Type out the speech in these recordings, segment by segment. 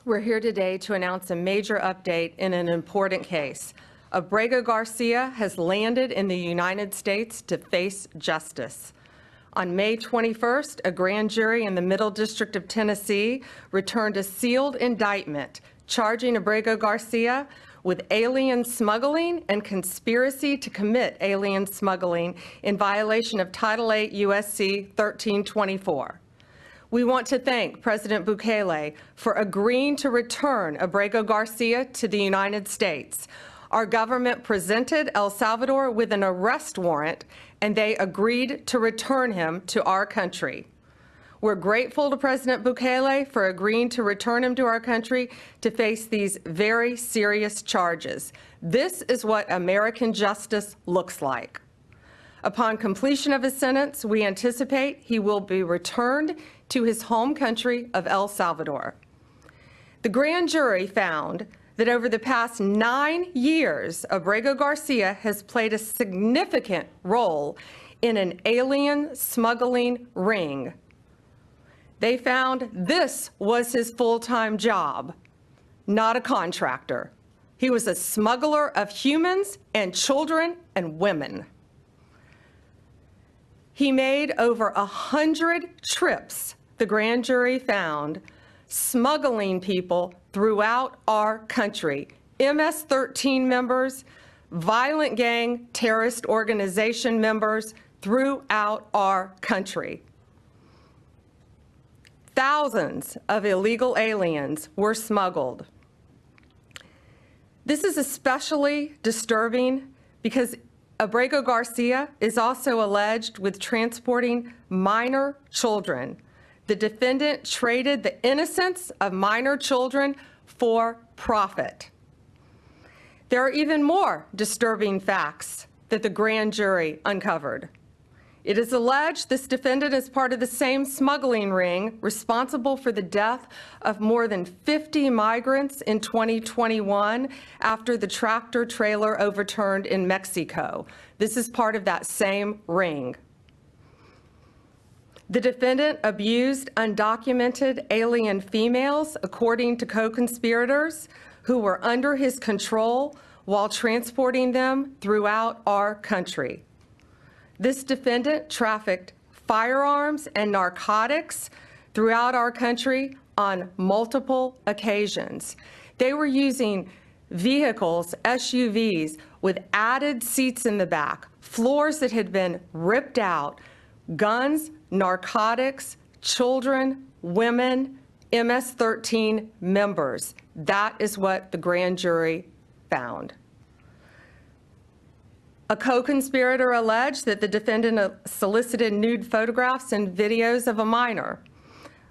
We're here today to announce a major update in an important case. Abrego Garcia has landed in the United States to face justice. On May 21st, a grand jury in the Middle District of Tennessee returned a sealed indictment charging Abrego Garcia with alien smuggling and conspiracy to commit alien smuggling in violation of Title 8 U.S.C. 1324. We want to thank President Bukele for agreeing to return Abrego Garcia to the United States. Our government presented El Salvador with an arrest warrant, and they agreed to return him to our country. We're grateful to President Bukele for agreeing to return him to our country to face these very serious charges. This is what American justice looks like. Upon completion of his sentence, we anticipate he will be returned to his home country of El Salvador. The grand jury found that over the past 9 years, Abrego Garcia has played a significant role in an alien smuggling ring. They found this was his full-time job, not a contractor. He was a smuggler of humans and children and women. He made over 100 trips, the grand jury found, smuggling people throughout our country. MS-13 members, violent gang terrorist organization members throughout our country. Thousands of illegal aliens were smuggled. This is especially disturbing because Abrego Garcia is also alleged with transporting minor children. The defendant traded the innocence of minor children for profit. There are even more disturbing facts that the grand jury uncovered. It is alleged this defendant is part of the same smuggling ring responsible for the death of more than 50 migrants in 2021 after the tractor trailer overturned in Mexico. This is part of that same ring. The defendant abused undocumented alien females, according to co-conspirators who were under his control while transporting them throughout our country. This defendant trafficked firearms and narcotics throughout our country on multiple occasions. They were using vehicles, SUVs, with added seats in the back, floors that had been ripped out, guns, narcotics, children, women, MS-13 members. That is what the grand jury found. A co-conspirator alleged that the defendant solicited nude photographs and videos of a minor.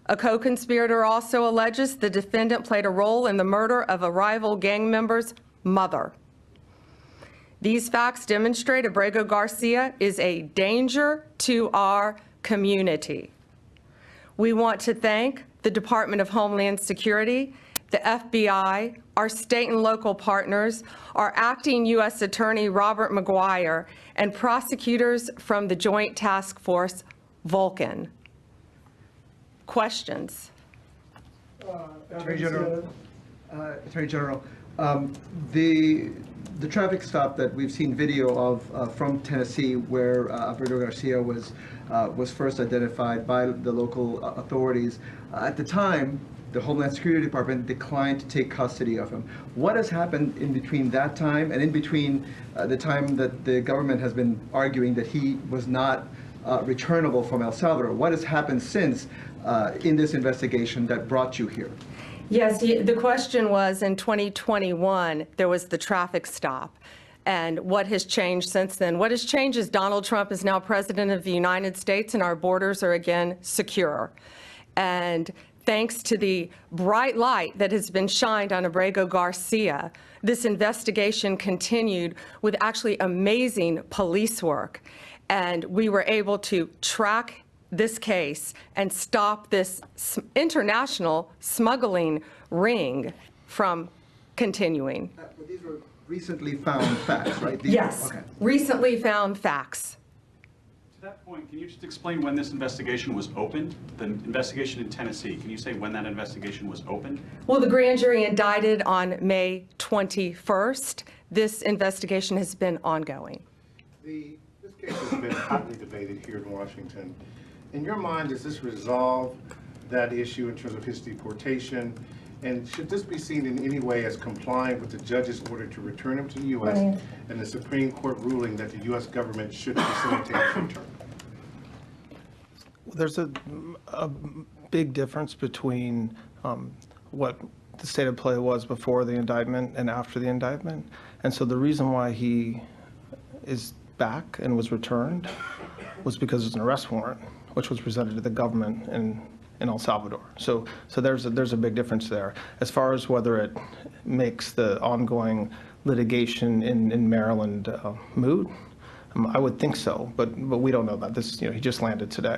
A co-conspirator also alleges the defendant played a role in the murder of a rival gang member's mother. These facts demonstrate Abrego Garcia is a danger to our community. We want to thank the Department of Homeland Security, the FBI, our state and local partners, our acting U.S. Attorney Robert McGuire, and prosecutors from the Joint Task Force, Vulcan. Questions? Attorney General, the traffic stop that we've seen video of from Tennessee, where Abrego Garcia was first identified by the local authorities, at the time, the Homeland Security Department declined to take custody of him. What has happened in between that time and in between the time that the government has been arguing that he was not returnable from El Salvador? What has happened since in this investigation that brought you here? Yes, the question was in 2021, there was the traffic stop. And what has changed since then? What has changed is Donald Trump is now president of the United States and our borders are again secure. And thanks to the bright light that has been shined on Abrego Garcia, this investigation continued with actually amazing police work. And we were able to track this case and stop this international smuggling ring from continuing. But these were recently found facts, right? Yes, okay. Recently found facts. that point, can you just explain when this investigation was opened? The investigation in Tennessee, can you say when that investigation was opened? Well, the grand jury indicted on May 21st. This investigation has been ongoing. This case has been hotly debated here in Washington. In your mind, does this resolve that issue in terms of his deportation? And should this be seen in any way as complying with the judge's order to return him to the U.S. and the Supreme Court ruling that the U.S. government should facilitate his return? There's a big difference between what the state of play was before the indictment and after the indictment. And so the reason why he is back and was returned was because there's an arrest warrant, which was presented to the government in El Salvador. So there's a big difference there. As far as whether it makes the ongoing litigation in Maryland moot, I would think so, but we don't know that. This, he just landed today.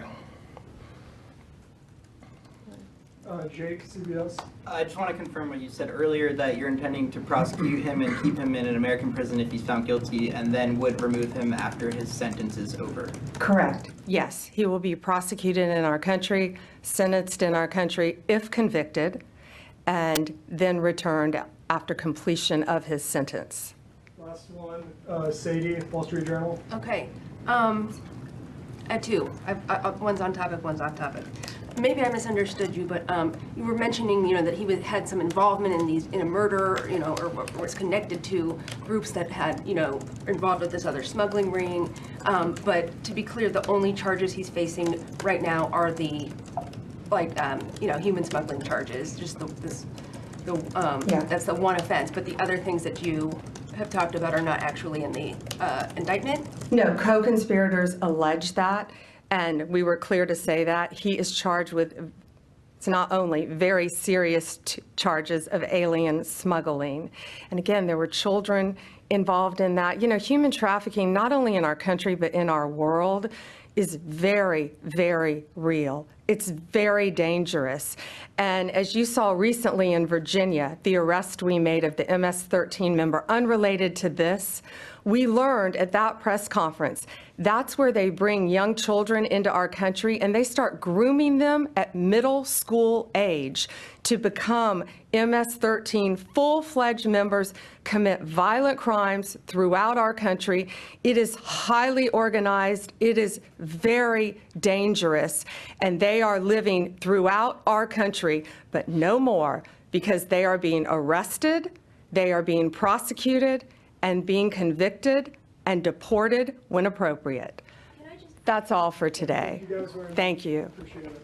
Jake, CBS. I just want to confirm what you said earlier, that you're intending to prosecute him and keep him in an American prison if he's found guilty, and then would remove him after his sentence is over. Correct. Yes, he will be prosecuted in our country, sentenced in our country if convicted, and then returned after completion of his sentence. Last one, Sadie, Wall Street Journal. Okay. I have two. One's on topic, one's off topic. Maybe I misunderstood you, but you were mentioning, that he had some involvement in a murder, or was connected to groups that had, involved with this other smuggling ring. But to be clear, the only charges he's facing right now are the, human smuggling charges. Just that's the one offense. But the other things that you have talked about are not actually in the indictment? No, co-conspirators allege that, and we were clear to say that. He is charged with, it's not only very serious charges of alien smuggling. And again, there were children involved in that. Human trafficking, not only in our country, but in our world, is very, very real. It's very dangerous. And as you saw recently in Virginia, the arrest we made of the MS-13 member, unrelated to this, we learned at that press conference, that's where they bring young children into our country and they start grooming them at middle school age to become MS-13 full-fledged members, commit violent crimes throughout our country. It is highly organized. It is very dangerous. And they are living throughout our country, but no more, because they are being arrested, they are being prosecuted, and being convicted and deported when appropriate. That's all for today. Thank you. Appreciate it.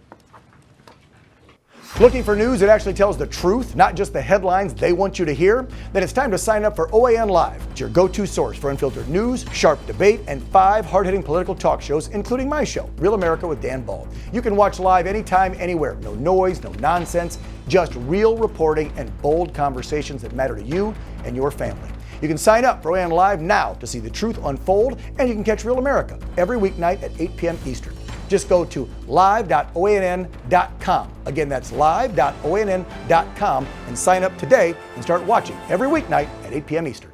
Looking for news that actually tells the truth, not just the headlines they want you to hear? Then it's time to sign up for OAN Live. It's your go-to source for unfiltered news, sharp debate, and 5 hard-hitting political talk shows, including my show, Real America with Dan Ball. You can watch live anytime, anywhere. No noise, no nonsense, just real reporting and bold conversations that matter to you and your family. You can sign up for OAN Live now to see the truth unfold, and you can catch Real America every weeknight at 8 p.m. Eastern. Just go to live.onn.com. Again, that's live.onn.com and sign up today and start watching every weeknight at 8 p.m. Eastern.